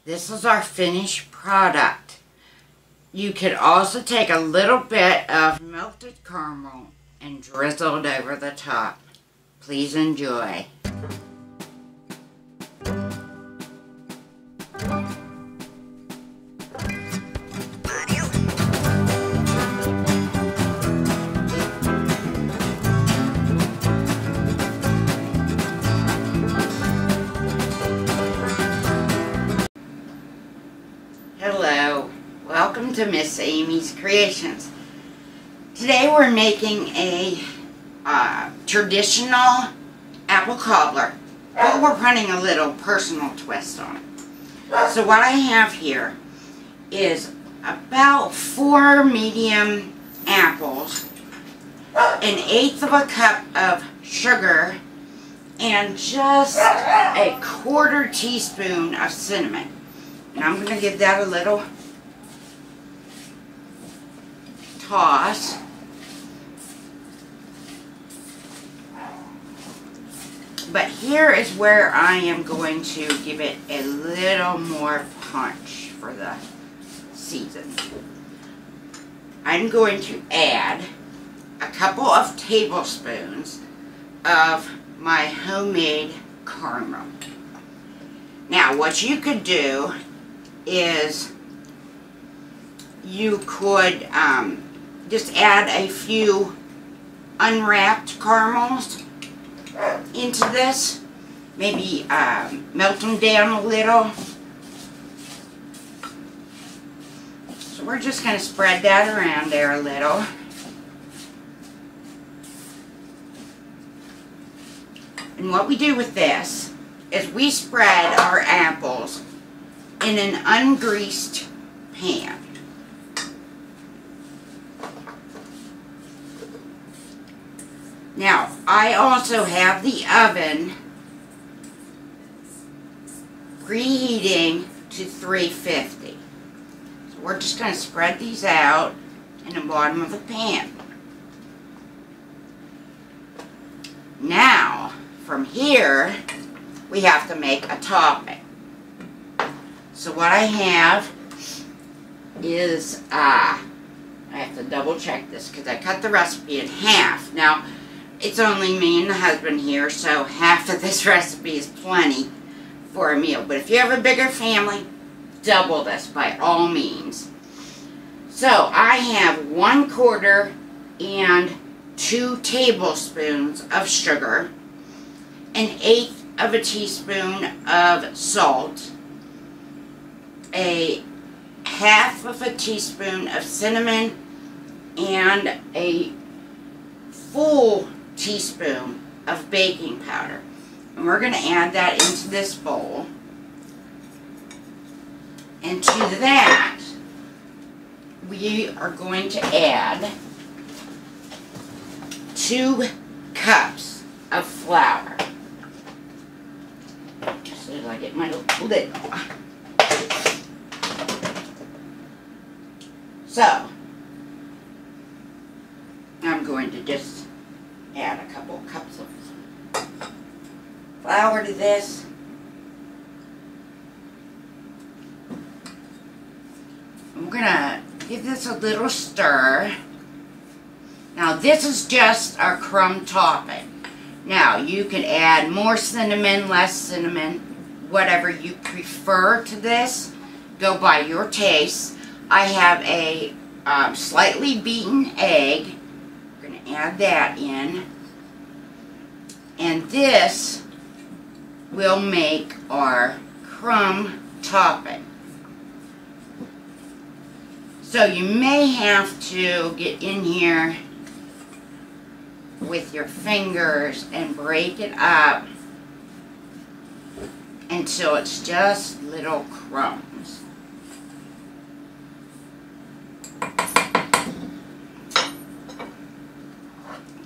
This is our finished product. You could also take a little bit of melted caramel and drizzle it over the top. Please enjoy. Hello, welcome to Miss Amy's Creations. Today we're making a traditional apple cobbler, but we're putting a little personal twist on it. So what I have here is about 4 medium apples, 1/8 of a cup of sugar, and just a 1/4 teaspoon of cinnamon. And I'm going to give that a little toss. But here is where I am going to give it a little more punch for the season. I'm going to add a couple of tablespoons of my homemade caramel. Now, what you could do is you could just add a few unwrapped caramels into this. Maybe melt them down a little. So we're just going to spread that around there a little. And what we do with this is we spread our apples in an ungreased pan. Now, I also have the oven preheating to 350. So we're just going to spread these out in the bottom of the pan. Now, from here, we have to make a topping. So what I have is, I have to double check this because I cut the recipe in half. Now, it's only me and the husband here, so half of this recipe is plenty for a meal. But if you have a bigger family, double this by all means. So I have 1/4 and 2 tablespoons of sugar, 1/8 of a teaspoon of salt, a 1/2 of a teaspoon of cinnamon, and a full teaspoon of baking powder. And we're going to add that into this bowl. And to that, we are going to add 2 cups of flour. Just as I get my lid off. So, I'm going to just add a couple cups of flour to this. I'm going to give this a little stir. Now, this is just our crumb topping. Now, you could add more cinnamon, less cinnamon, whatever you prefer to this. Go by your taste. I have a slightly beaten egg. We're going to add that in. And this will make our crumb topping. So you may have to get in here with your fingers and break it up until it's just little crumbs.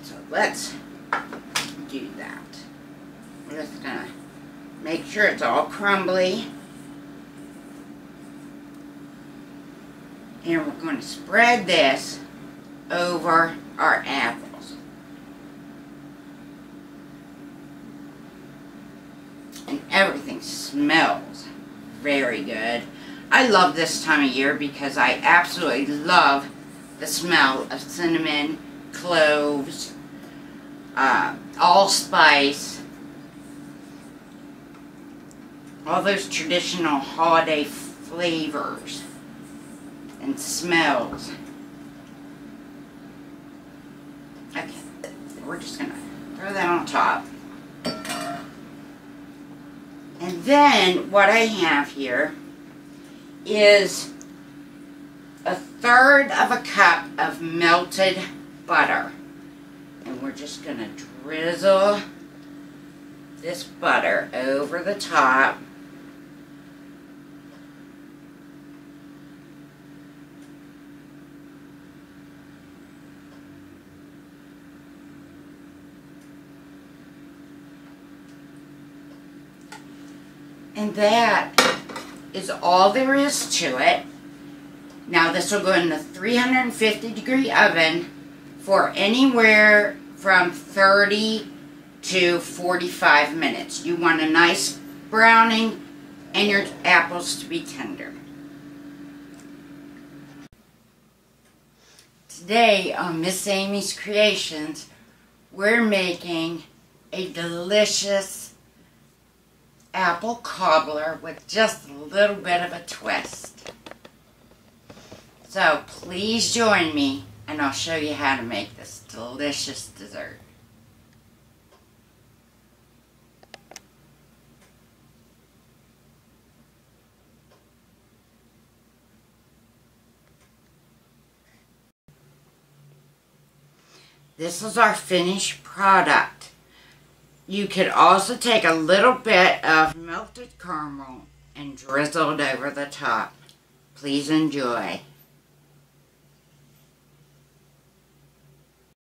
So let's do that. We're just going to make sure it's all crumbly. And we're going to spread this over our apples. And everything smells very good. I love this time of year because I absolutely love the smell of cinnamon, cloves, allspice, all those traditional holiday flavors and smells. Okay, we're just gonna throw that on top. And then what I have here is 1/3 of a cup of melted butter. And we're just going to drizzle this butter over the top. And that is all there is to it. Now this will go in the 350-degree oven for anywhere from 30 to 45 minutes. You want a nice browning and your apples to be tender. Today on Miss Amy's Creations, we're making a delicious apple cobbler with just a little bit of a twist. So please join me and I'll show you how to make this delicious dessert. This is our finished product. You could also take a little bit of melted caramel and drizzle it over the top. Please enjoy.